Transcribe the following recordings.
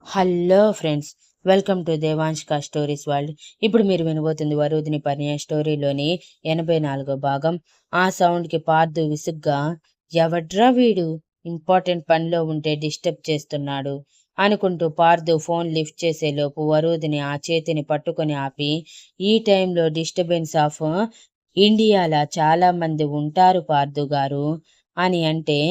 Hello friends, welcome to Devanshka stories world. ఇప్పుడు మీరు వినబోతుంది వరుదిని పరిణయ స్టోరీలోని 84వ భాగం. ఆ సౌండ్కి పార్థు విసుగ్గా, ఎవడ్రా వీడు ఇంపార్టెంట్ పనిలో ఉంటే డిస్టర్బ్ చేస్తున్నాడు అనుకుంటూ పార్థు ఫోన్ లిఫ్ట్ చేసేలోపు వరుదిని ఆ చేతిని పట్టుకొని ఆపి, ఈ టైంలో డిస్టర్బెన్స్ ఆఫ్ ఇండియాలా చాలా మంది ఉంటారు పార్థు గారు అని అంటే,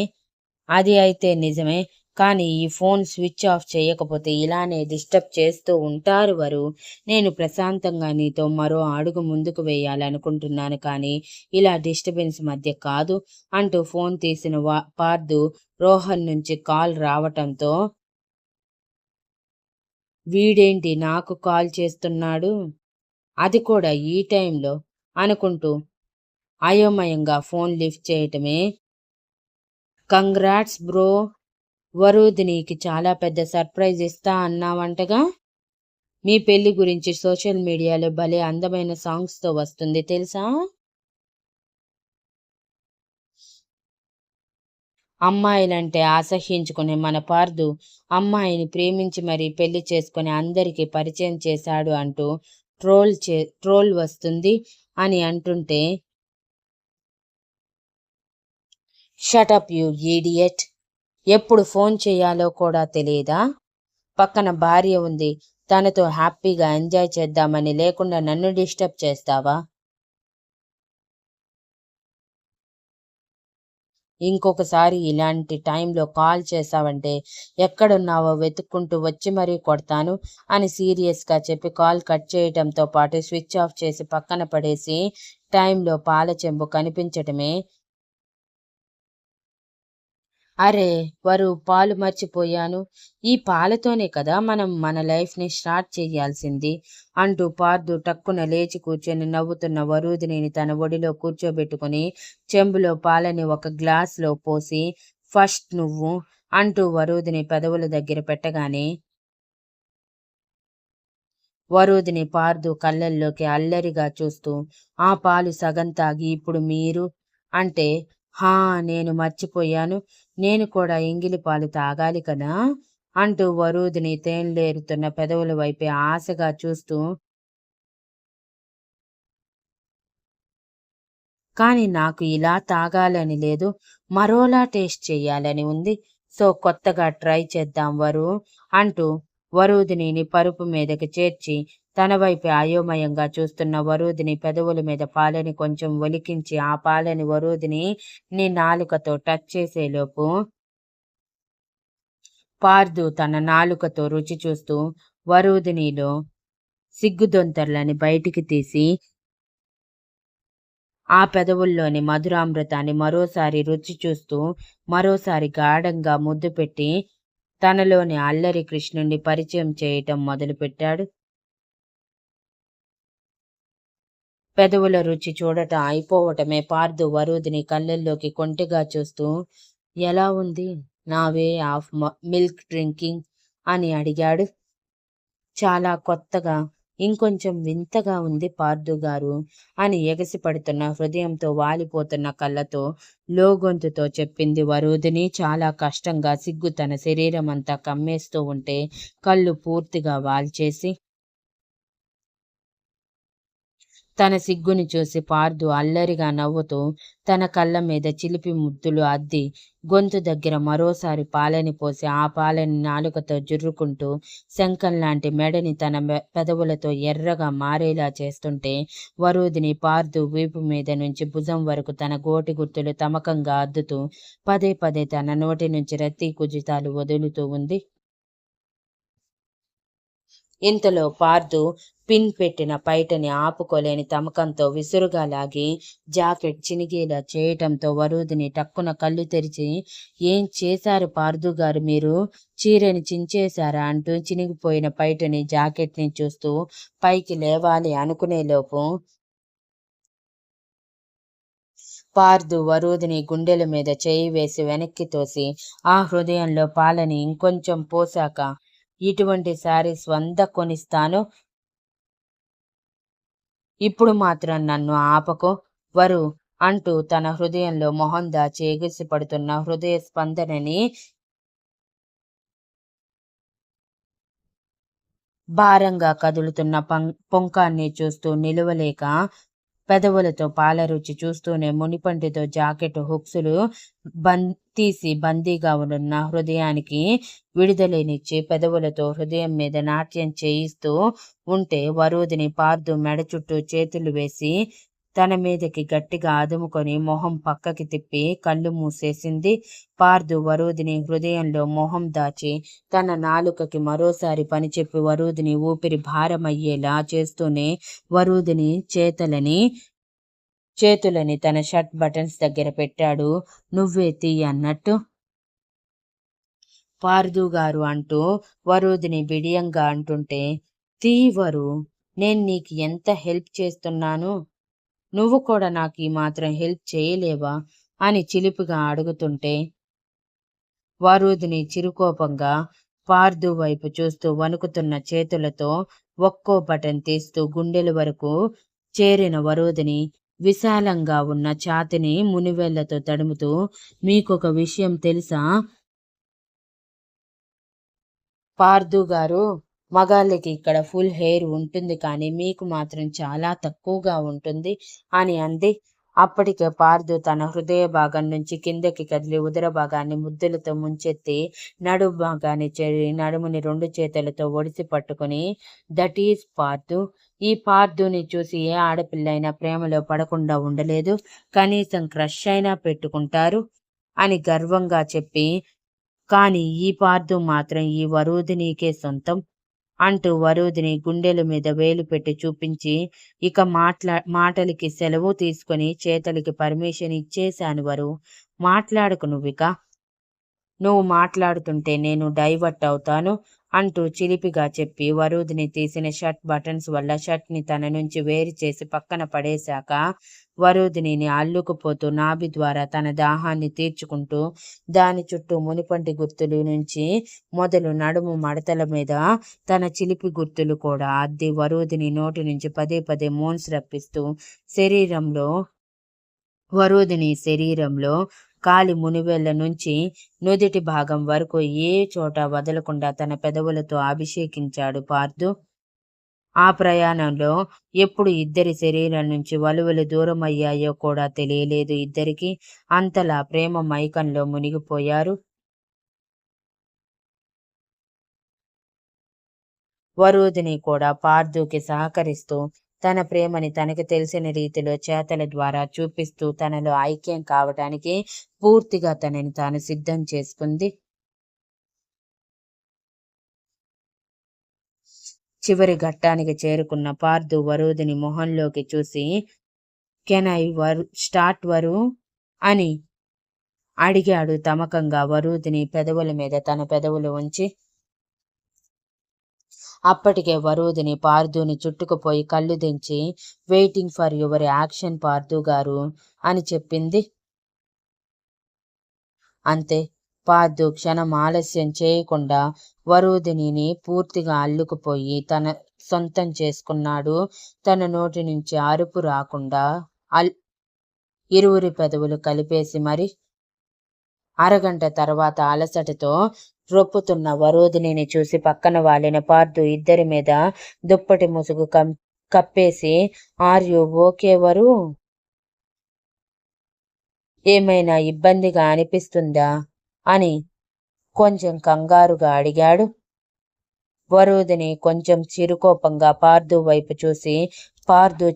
అది అయితే నిజమే, కానీ ఈ ఫోన్ స్విచ్ ఆఫ్ చేయకపోతే ఇలానే డిస్టర్బ్ చేస్తూ ఉంటారు వరు. నేను ప్రశాంతంగా నీతో మరో అడుగు ముందుకు వేయాలనుకుంటున్నాను, కానీ ఇలా డిస్టర్బెన్స్ మధ్య కాదు అంటూ ఫోన్ తీసిన పార్థు రోహన్ నుంచి కాల్ రావటంతో, వీడేంటి నాకు కాల్ చేస్తున్నాడు, అది కూడా ఈ టైంలో అనుకుంటూ అయోమయంగా ఫోన్ లిఫ్ట్ చేయటమే. కంగ్రాట్స్ బ్రో, వరుదినికి చాలా పెద్ద సర్ప్రైజ్ ఇస్తా అన్నావంటగా. మీ పెళ్లి గురించి సోషల్ మీడియాలో భలే అందమైన సాంగ్స్తో వస్తుంది తెలుసా. అమ్మాయిలంటే అసహ్యించుకునే మన పార్థు అమ్మాయిని ప్రేమించి మరీ పెళ్లి చేసుకుని అందరికీ పరిచయం చేశాడు అంటూ ట్రోల్ వస్తుంది అని అంటుంటే, షటప్ యూ ఈడియట్, ఎప్పుడు ఫోన్ చేయాలో కూడా తెలియదా. పక్కన భార్య ఉంది, తనతో హ్యాపీగా ఎంజాయ్ చేద్దామని లేకుండా నన్ను డిస్టర్బ్ చేస్తావా. ఇంకొకసారి ఇలాంటి టైంలో కాల్ చేశావంటే ఎక్కడున్నావో వెతుక్కుంటూ వచ్చి మరీ కొడతాను అని సీరియస్గా చెప్పి కాల్ కట్ చేయటంతో పాటు స్విచ్ ఆఫ్ చేసి పక్కన పడేసి టైంలో పాల చెంబు కనిపించటమే. అరే వరు, పాలు మర్చిపోయాను, ఈ పాలతోనే కదా మనం మన లైఫ్ని స్టార్ట్ చేయాల్సింది అంటూ పార్థు టక్కున లేచి కూర్చొని నవ్వుతున్న వరుదిని తన ఒడిలో కూర్చోబెట్టుకుని చెంబులో పాలని ఒక గ్లాస్లో పోసి, ఫస్ట్ నువ్వు అంటూ వరుదిని పెదవుల దగ్గర పెట్టగానే వరుదిని పార్థు కళ్ళల్లోకి అల్లరిగా చూస్తూ, ఆ పాలు సగం తాగి ఇప్పుడు మీరు అంటే, హా నేను మర్చిపోయాను, నేను కూడా ఎంగిలి పాలు తాగాలి కదా అంటూ వరుదిని తేన్లేరుతున్న పెదవుల వైపే ఆశగా చూస్తూ, కానీ నాకు ఇలా తాగాలని లేదు, మరోలా టేస్ట్ చేయాలని ఉంది, సో కొత్తగా ట్రై చేద్దాం వరు అంటూ వరుదిని పరుపు మీదకి చేర్చి తన వైపే అయోమయంగా చూస్తున్న వరుదిని పెదవుల మీద పాలని కొంచెం ఒలికించి ఆ పాలని వరుదిని నాలుకతో టచ్ చేసేలోపు పార్థు తన నాలుకతో రుచి చూస్తూ వరుదినిలో సిగ్గుదొంతర్లని బయటికి తీసి ఆ పెదవుల్లోని మధురామృతాన్ని మరోసారి రుచి చూస్తూ మరోసారి గాఢంగా ముద్దు పెట్టి తనలోని అల్లరి కృష్ణుణ్ణి పరిచయం చేయటం మొదలుపెట్టాడు. పెదవుల రుచి చూడటం అయిపోవటమే పార్థు వరుదిని కళ్ళల్లోకి కొంటెగా చూస్తూ, ఎలా ఉంది నా వే ఆఫ్ మిల్క్ డ్రింకింగ్ అని అడిగాడు. చాలా కొత్తగా, ఇంకొంచెం వింతగా ఉంది పార్థు గారు అని ఎగసిపడుతున్న హృదయంతో వాలిపోతున్న కళ్ళతో లోగొంతుతో చెప్పింది వరుదిని చాలా కష్టంగా. సిగ్గు తన శరీరం అంతా కమ్మేస్తూ ఉంటే కళ్ళు పూర్తిగా వాల్చేసి, తన సిగ్గుని చూసి పార్థు అల్లరిగా నవ్వుతూ తన కళ్ళ మీద చిలిపి ముద్దులు అద్ది గొంతు దగ్గర మరోసారి పాలని పోసి ఆ పాలని నాలుకతో జుర్రుకుంటూ శంఖంలాంటి మెడని తన పెదవులతో ఎర్రగా మారేలా చేస్తుంటే వరుదిని పార్థు వీపు మీద నుంచి భుజం వరకు తన గోటి గుర్తులు తమకంగా అద్దుతూ పదే పదే తన నోటి నుంచి రద్దీ కుజితాలు వదులుతూ ఉంది. ఇంతలో పార్థు పిన్ పెట్టిన పైటని ఆపుకోలేని తమకంతో విసురుగా లాగి జాకెట్ చినిగేలా చేయటంతో వరుదిని టక్కున కళ్ళు తెరిచి, ఏం చేశారు పార్థు గారు మీరు, చీరని చించేశారా అంటూ చినిగిపోయిన పైటని జాకెట్ని చూస్తూ పైకి లేవాలి అనుకునేలోపు పార్థు వరుదిని గుండెల మీద చేయి వేసి వెనక్కి తోసి ఆ హృదయంలో పాలని ఇంకొంచెం పోసాక, ఇటువంటి శారీస్ 100 కొనిస్తాను, ఇప్పుడు మాత్రం నన్ను ఆపకో వరు అంటూ తన హృదయంలో మొహం దాచి ఎగిసిపడుతున్న హృదయ స్పందనని భారంగా కదులుతున్న పొంకాన్ని చూస్తూ నిలువలేక పెదవులతో పాల రుచి చూస్తూనే మునిపంటితో జాకెట్ హుక్సులు తీసి బందీగా ఉన్న హృదయానికి విడుదలనిచ్చి పెదవులతో హృదయం మీద నాట్యం చేయిస్తూ ఉంటే వరూధిని పార్దు మెడ చుట్టూ చేతులు వేసి తన మీదకి గట్టిగా అదుముకొని మొహం పక్కకి తిప్పి కళ్ళు మూసేసింది. పార్దు వరూధిని హృదయంలో మొహం దాచి తన నాలుకకి మరోసారి పనిచెప్పి వరూధిని ఊపిరి భారమయ్యేలా చేస్తూనే వరూధిని చేతులని తన షర్ట్ బటన్స్ దగ్గర పెట్టాడు. నువ్వే తీ అన్నట్టు. పార్దు గారు అంటూ వరూధిని బిడియంగా అంటుంటే, తీ వరు, నేను నీకు ఎంత హెల్ప్ చేస్తున్నాను, నువ్వు కూడా నాకు ఈ మాత్రం హెల్ప్ చేయలేవా అని చిలిపిగా అడుగుతుంటే వరూధిని చిరుకోపంగా పార్దు వైపు చూస్తూ వణుకుతున్న చేతులతో ఒక్కో బటన్ తీస్తూ గుండెల వరకు చేరిన వరూధిని విశాలంగా ఉన్న ఛాతిని మునివేళ్లతో తడుముతూ, మీకొక విషయం తెలుసా పార్దు గారు, మగాళ్ళకి ఇక్కడ ఫుల్ హెయిర్ ఉంటుంది కానీ మీకు మాత్రం చాలా తక్కువగా ఉంటుంది అని అంది. అప్పటికే పార్దు తన హృదయ భాగం నుంచి కిందకి కదిలి ఉదర భాగాన్ని ముద్దులతో ముంచెత్తి నడుము భాగాన్ని చేరి నడుముని 2 చేతులతో ఒడిసి పట్టుకుని, దట్ ఈజ్ పార్దు. ఈ పార్దుని చూసి ఏ ఆడపిల్లైనా ప్రేమలో పడకుండా ఉండలేదు, కనీసం క్రష్ అయినా పెట్టుకుంటారు అని గర్వంగా చెప్పి, కానీ ఈ పార్దు మాత్రం ఈ వరూధినికే సొంతం అంటూ వరూధిని గుండెల మీద వేలు పెట్టి చూపించి, ఇక మాటలకి సెలవు తీసుకొని చేతలకి పర్మిషన్ ఇచ్చేశాను వరు, మాట్లాడకు నువ్విక, నువ్వు మాట్లాడుతుంటే నేను డైవర్ట్ అవుతాను అంటూ చిలిపిగా చెప్పి వరూధిని తీసిన షర్ట్ బటన్స్ వల్ల షర్ట్ని తన నుంచి వేరు చేసి పక్కన పడేశాక వరూధిని అల్లుకుపోతూ నాభి ద్వారా తన దాహాన్ని తీర్చుకుంటూ దాని చుట్టూ మునిపంటి గుర్తులు నుంచి మొదలు నడుము మడతల మీద తన చిలిపి గుర్తులు కూడా అద్ది వరూధిని నోటి నుంచి పదే పదే మోన్స్ రప్పిస్తూ వరూధిని శరీరంలో కాలి మునివేళ్ల నుంచి నుదిటి భాగం వరకు ఏ చోట వదలకుండా తన పెదవులతో అభిషేకించాడు పార్దు. ఆ ప్రయాణంలో ఎప్పుడు ఇద్దరి శరీరం నుంచి వలువలు దూరమయ్యాయో కూడా తెలియలేదు ఇద్దరికి. అంతలా ప్రేమ మైకంలో మునిగిపోయారు. వరూధిని కూడా పార్దుకి సహకరిస్తూ తన ప్రేమని తనకి తెలిసిన రీతిలో చేతల ద్వారా చూపిస్తూ తనలో ఐక్యం కావటానికి పూర్తిగా తనని తాను సిద్ధం చేసుకుంది. చివరి ఘట్టానికి చేరుకున్న పార్దు వరూధిని మొహంలోకి చూసి, కెన్ ఐ స్టార్ట్ వరు అని అడిగాడు తమకంగా వరూధిని పెదవుల మీద తన పెదవులు ఉంచి. అప్పటికే వరూధిని పార్దుని చుట్టుకుపోయి కళ్ళు దించి, waiting for your action Pardhu గారు అని చెప్పింది. అంతే, పార్దు క్షణం ఆలస్యం చేయకుండా వరూధిని పూర్తిగా అల్లుకుపోయి తన సొంతం చేసుకున్నాడు. తన నోటి నుంచి అరుపు రాకుండా ఇరువురి పెదవులు కలిపేసి మరి. అరగంట తర్వాత అలసటతో రొప్పుతున్న వరూధిని చూసి పక్కన వాలిన పార్దు ఇద్దరి మీద దుప్పటి ముసుగు కప్పేసి, ఆర్ యు ఓకే వరు, ఏమైనా ఇబ్బందిగా అనిపిస్తుందా అని కొంచెం కంగారుగా అడిగాడు. వరూధిని కొంచెం చిరుకోపంగా పార్దు వైపు చూసి పార్దు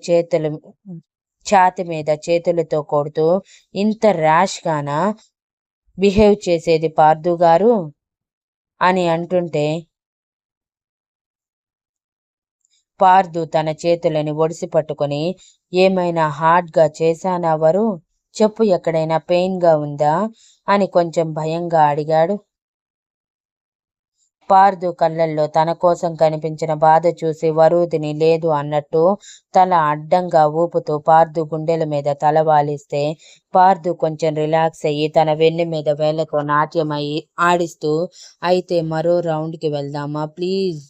ఛాతి మీద చేతులతో కొడుతూ, ఇంత ర్యాష్ గానా బిహేవ్ చేసేది పార్దు గారు అని అంటుంటే పార్దు తన చేతులని ఒడిసి పట్టుకొని, ఏమైనా హార్డ్గా చేశానా వరు, చెప్పు, ఎక్కడైనా పెయిన్గా ఉందా అని కొంచెం భయంగా అడిగాడు. పార్దు కళ్ళల్లో తన కోసం కనిపించిన బాధ చూసి వరూధిని లేదు అన్నట్టు తల అడ్డంగా ఊపుతూ పార్దు గుండెల మీద తల వాలిస్తే పార్దు కొంచెం రిలాక్స్ అయ్యి తన వెన్ను మీద వేళ్లతో నాట్యమయ్యి ఆడిస్తూ, అయితే మరో రౌండ్కి వెళ్దామా ప్లీజ్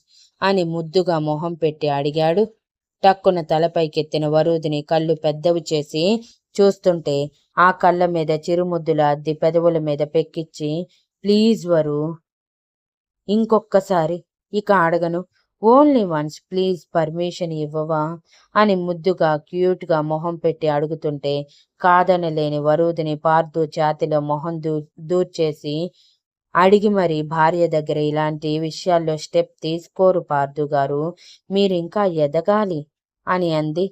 అని ముద్దుగా మొహం పెట్టి అడిగాడు. టక్కున తలపైకెత్తిన వరూధిని కళ్ళు పెద్దవి చేసి చూస్తుంటే ఆ కళ్ళ మీద చిరుముద్దుల అద్ది పెదవుల మీద పెక్కిచ్చి, ప్లీజ్ వరు, ఇంకొక్కసారి, ఇక అడగను, ఓన్లీ వన్స్ ప్లీజ్ పర్మిషన్ ఇవ్వవా అని ముద్దుగా క్యూట్గా మొహం పెట్టి అడుగుతుంటే కాదనలేని వరూధిని పార్థు ఛాతీలో మొహం దూర్చేసి అడిగి మరి భార్య దగ్గర ఇలాంటి విషయాల్లో స్టెప్ తీసుకోరు పార్థు గారు, మీరింకా ఎదగాలి అని అంది.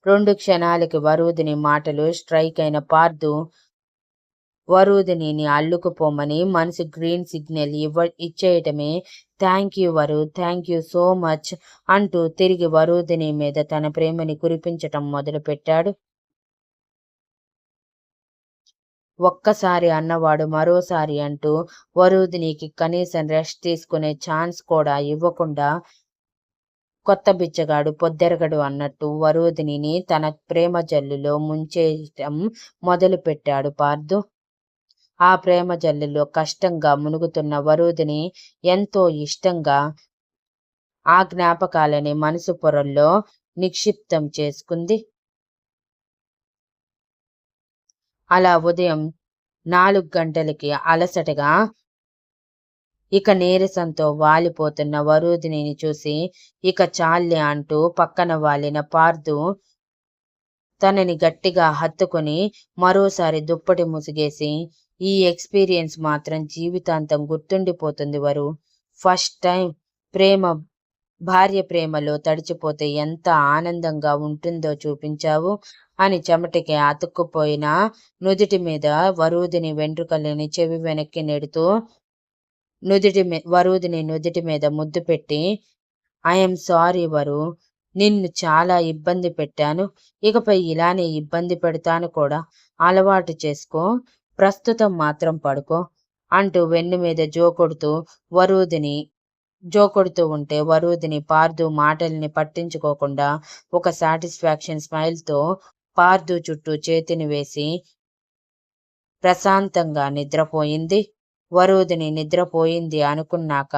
2 క్షణాలకి వరూధిని మాటలు స్ట్రైక్ అయిన పార్థు వరూధినిని అల్లుకుపోమని మనసు గ్రీన్ సిగ్నల్ ఇచ్చేయటమే. థ్యాంక్ యూ వరు, థ్యాంక్ యూ సో మచ్ అంటూ తిరిగి వరూధిని మీద తన ప్రేమని కురిపించటం మొదలుపెట్టాడు. ఒక్కసారి అన్నవాడు మరోసారి అంటూ వరూధినికి కనీసం రెస్ట్ తీసుకునే ఛాన్స్ కూడా ఇవ్వకుండా కొత్త బిచ్చగాడు పొద్దెరగడు అన్నట్టు వరూధినిని తన ప్రేమ జల్లులో ముంచేయటం మొదలుపెట్టాడు పార్థు. ఆ ప్రేమ జల్లులో కష్టంగా మునుగుతున్న వరూధిని ఎంతో ఇష్టంగా ఆ జ్ఞాపకాలని మనసు పొరల్లో నిక్షిప్తం చేసుకుంది. అలా ఉదయం 4 గంటలకి అలసటగా ఇక నీరసంతో వాలిపోతున్న వరూధినిని చూసి ఇక చాల్లే అంటూ పక్కన వాలిన పార్థు తనని గట్టిగా హత్తుకుని మరోసారి దుప్పటి ముసిగేసి, ఈ ఎక్స్పీరియన్స్ మాత్రం జీవితాంతం గుర్తుండిపోతుంది వరు. ఫస్ట్ టైం భార్య ప్రేమలో తడిచిపోతే ఎంత ఆనందంగా ఉంటుందో చూపించావు అని చెమటికి అతుక్కుపోయిన నుదిటి మీద వరూధిని వెంట్రుకలని చెవి వెనక్కి నెడుతూ వరూధిని నుదిటి మీద ముద్దు పెట్టి, ఐఎమ్ సారీ వరు, నిన్ను చాలా ఇబ్బంది పెట్టాను, ఇకపై ఇలానే ఇబ్బంది పెడతాను కూడా, అలవాటు చేసుకో, ప్రస్తుతం మాత్రం పడుకో అంటూ వెన్ను మీద జోకొడుతూ ఉంటే వరూధిని పార్థు మాటల్ని పట్టించుకోకుండా ఒక సాటిస్ఫాక్షన్ స్మైల్తో పార్థు చుట్టూ చేతిని వేసి ప్రశాంతంగా నిద్రపోయింది. వరూధిని నిద్రపోయింది అనుకున్నాక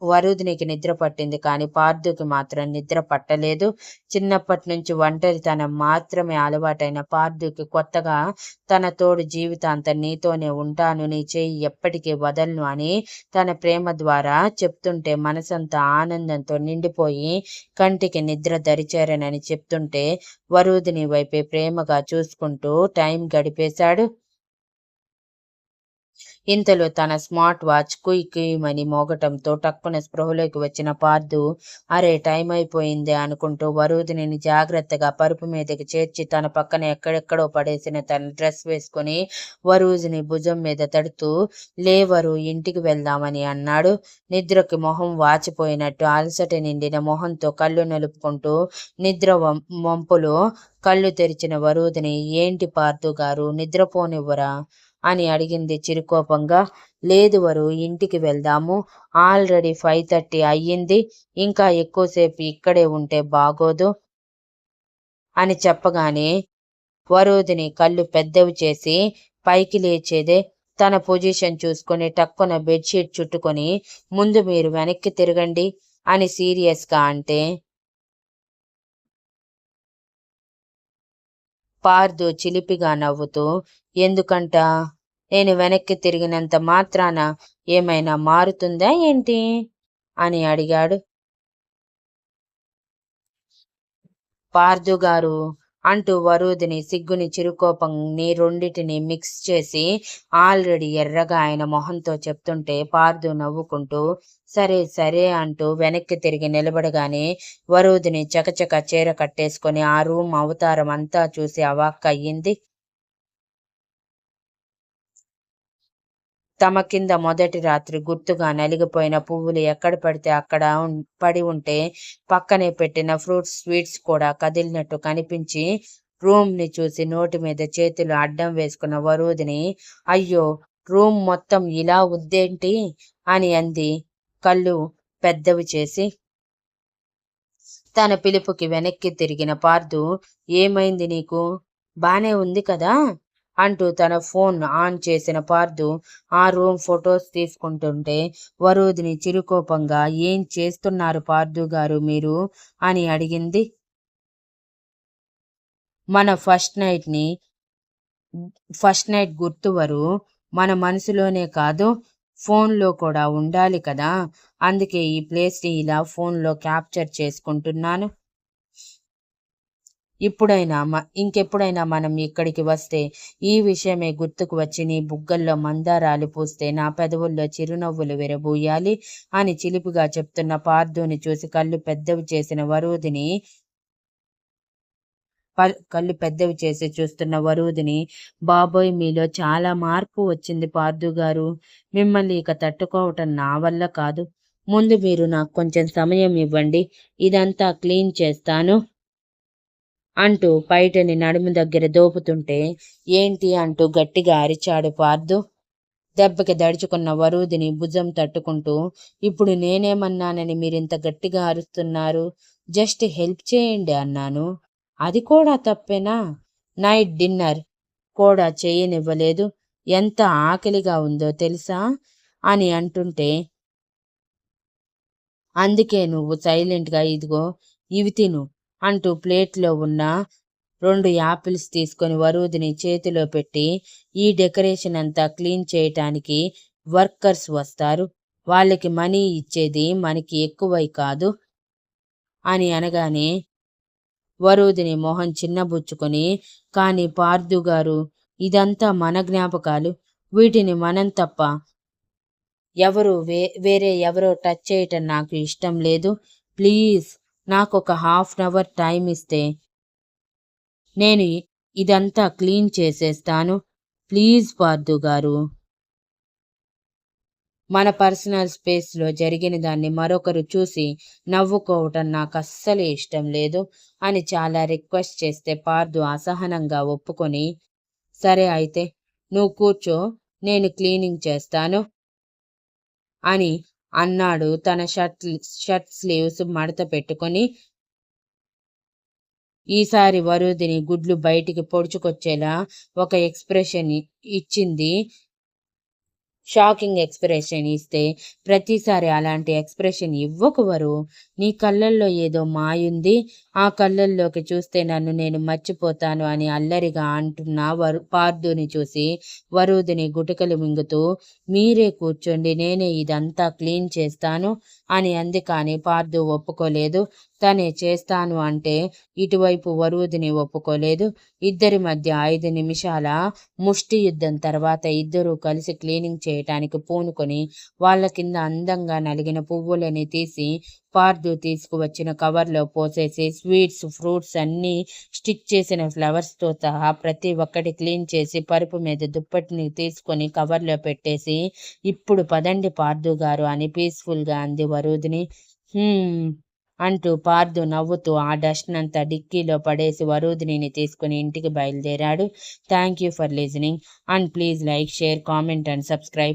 వరూధినికి నిద్ర పట్టింది, కానీ పార్థుకి మాత్రం నిద్ర పట్టలేదు. చిన్నప్పటి నుంచి ఒంటరితనం మాత్రమే అలవాటైన పార్థుకి కొత్తగా తన తోడు జీవితాంతం నీతోనే ఉంటాను, నీ చేయి ఎప్పటికీ వదలను అని తన ప్రేమ ద్వారా చెప్తుంటే మనసంతా ఆనందంతో నిండిపోయి కంటికి నిద్ర దరిచేరనని చెప్తుంటే వరూధిని వైపే ప్రేమగా చూసుకుంటూ టైం గడిపేశాడు. ఇంతలో తన స్మార్ట్ వాచ్ కుయ్యమని మోగటంతో టక్కున స్పృహలోకి వచ్చిన పార్థు అరే టైం అయిపోయిందే అనుకుంటూ వరూధిని జాగ్రత్తగా పరుపు మీదకి చేర్చి తన పక్కన ఎక్కడెక్కడో పడేసిన తన డ్రెస్ వేసుకుని వరూధిని భుజం మీద తడుతూ లేవరు ఇంటికి వెళ్దామని అన్నాడు. నిద్రకి మొహం వాచిపోయినట్టు అలసట నిండిన మొహంతో కళ్ళు నలుపుకుంటూ నిద్ర వంపులో కళ్ళు తెరిచిన వరూధిని ఏంటి పార్థు గారు నిద్రపోనివ్వరా అని అడిగింది చిరుకోపంగా. లేదు వరు, ఇంటికి వెళ్దాము, ఆల్రెడీ 5:30 అయ్యింది, ఇంకా ఎక్కువసేపు ఇక్కడే ఉంటే బాగోదు అని చెప్పగానే వరూధిని కళ్ళు పెద్దవి చేసి పైకి లేచేదే తన పొజిషన్ చూసుకుని టక్కున బెడ్షీట్ చుట్టుకొని ముందు మీరు వెనక్కి తిరగండి అని సీరియస్గా అంటే పార్థు చిలిపిగా నవ్వుతూ ఎందుకంట, నేను వెనక్కి తిరిగినంత మాత్రాన ఏమైనా మారుతుందా ఏంటి అని అడిగాడు. పార్థు గారు అంటూ వరూధిని సిగ్గుని చిరుకోపంని రెండిటిని మిక్స్ చేసి ఆల్రెడీ ఎర్రగా ఆయన మొహంతో చెప్తుంటే పార్థు నవ్వుకుంటూ సరే సరే అంటూ వెనక్కి తిరిగి నిలబడగానే వరూధిని చకచక చీర కట్టేసుకొని ఆ రూమ్ అవతారం అంతా చూసి అవాక్కయ్యింది. తమ కింద మొదటి రాత్రి గుర్తుగా నలిగిపోయిన పువ్వులు ఎక్కడ పడితే అక్కడ పడి ఉంటే పక్కనే పెట్టిన ఫ్రూట్స్ స్వీట్స్ కూడా కదిలినట్టు కనిపించి రూమ్ ని చూసి నోటి మీద చేతులు అడ్డం వేసుకున్న వరూధిని అయ్యో రూమ్ మొత్తం ఇలా ఉద్దేంటి అని అంది కళ్ళు పెద్దవి చేసి. తన పిలుపుకి వెనక్కి తిరిగిన పార్థు ఏమైంది నీకు, బానే ఉంది కదా అంటూ తన ఫోన్ ఆన్ చేసిన పార్థు ఆ రూమ్ ఫొటోస్ తీసుకుంటుంటే వరూధిని చిరుకోపంగా ఏం చేస్తున్నారు పార్థు గారు మీరు అని అడిగింది. మన ఫస్ట్ నైట్ గుర్తు వరు, మన మనసులోనే కాదు ఫోన్లో కూడా ఉండాలి కదా, అందుకే ఈ ప్లేస్ని ఇలా ఫోన్లో క్యాప్చర్ చేసుకుంటున్నాను. ఇంకెప్పుడైనా మనం ఇక్కడికి వస్తే ఈ విషయమే గుర్తుకు వచ్చి నీ బుగ్గల్లో మందారాలు పూస్తే నా పెదవుల్లో చిరునవ్వులు విరబూయాలి అని చిలిపిగా చెప్తున్న పార్థుని చూసి కళ్ళు పెద్దవి చేసి చూస్తున్న వరూధిని, బాబోయ్ మీలో చాలా మార్పు వచ్చింది పార్థు గారు. మిమ్మల్ని ఇక తట్టుకోవటం నా వల్ల కాదు. ముందు మీరు నాకు కొంచెం సమయం ఇవ్వండి, ఇదంతా క్లీన్ చేస్తాను అంటూ పైటని నడుము దగ్గర దోపుతుంటే, ఏంటి అంటూ గట్టిగా అరిచాడు పార్థు. దెబ్బకి దడుచుకున్న వరూధిని భుజం తట్టుకుంటూ, ఇప్పుడు నేనేమన్నానని మీరింత గట్టిగా అరుస్తున్నారు? జస్ట్ హెల్ప్ చేయండి అన్నాను. అది కూడా తప్పేనా? నైట్ డిన్నర్ కూడా చేయనివ్వలేదు. ఎంత ఆకలిగా ఉందో తెలుసా అని అంటుంటే, అందుకే నువ్వు సైలెంట్గా ఇదిగో ఇవి తిను అంటూ ప్లేట్లో ఉన్న 2 యాపిల్స్ తీసుకొని వరూధిని చేతిలో పెట్టి, ఈ డెకరేషన్ అంతా క్లీన్ చేయటానికి వర్కర్స్ వస్తారు, వాళ్ళకి మనీ ఇచ్చేది మనకి ఎక్కువై కాదు అని అనగానే వరూధిని మొహం చిన్నబుచ్చుకొని, కానీ పార్థు గారు, ఇదంతా మన జ్ఞాపకాలు, వీటిని మనం తప్ప వేరే ఎవరో టచ్ చేయటం నాకు ఇష్టం లేదు. ప్లీజ్ నాకొక హాఫ్-అన్-అవర్ టైం ఇస్తే నేను ఇదంతా క్లీన్ చేసేస్తాను. ప్లీజ్ పార్థు గారు. మన పర్సనల్ స్పేస్లో జరిగిన దాన్ని మరొకరు చూసి నవ్వుకోవటం నాకు అస్సలు ఇష్టం లేదు అని చాలా రిక్వెస్ట్ చేస్తే పార్థు అసహనంగా ఒప్పుకొని, సరే అయితే నువ్వు కూర్చో, నేను క్లీనింగ్ చేస్తాను అని అన్నాడు తన షర్ట్ స్లీవ్స్ మడత పెట్టుకొని. ఈసారి వరూధిని గుడ్లు బయటికి పొడుచుకొచ్చేలా ఒక ఎక్స్ప్రెషన్ ఇచ్చింది. షాకింగ్ ఎక్స్ప్రెషన్ ఇస్తే, ప్రతిసారి అలాంటి ఎక్స్ప్రెషన్ ఇవ్వకు వరు. నీ కళ్ళల్లో ఏదో మాయుంది, ఆ కళ్ళల్లోకి చూస్తే నన్ను నేను మర్చిపోతాను అని అల్లరిగా అంటున్న పార్థుని చూసి వరూధిని గుటకలు మింగుతూ, మీరే కూర్చోండి, నేనే ఇదంతా క్లీన్ చేస్తాను అని అంది. కానీ పార్థు ఒప్పుకోలేదు. తనే చేస్తాను అంటే ఇటువైపు వరూధిని ఒప్పుకోలేదు. ఇద్దరి మధ్య 5 నిమిషాల ముష్టి యుద్ధం తర్వాత ఇద్దరూ కలిసి క్లీనింగ్ చేయటానికి పూనుకొని వాళ్ళ కింద అందంగా నలిగిన పువ్వులని తీసి పార్థు తీసుకువచ్చిన కవర్లో పోసేసి, స్వీట్స్, ఫ్రూట్స్ అన్నీ స్టిక్ చేసిన ఫ్లవర్స్తో సహా ప్రతి ఒక్కటి క్లీన్ చేసి పరుపు మీద దుప్పటిని తీసుకొని కవర్లో పెట్టేసి, ఇప్పుడు పదండి పార్థు గారు అని పీస్ఫుల్గా అంది వరూధిని. అంటూ పార్థు నవ్వుతూ ఆ డస్ట్నంతా డిక్కీలో పడేసి వరూధిని తీసుకుని ఇంటికి బయలుదేరాడు. Thank you for listening and please like, share, comment and subscribe.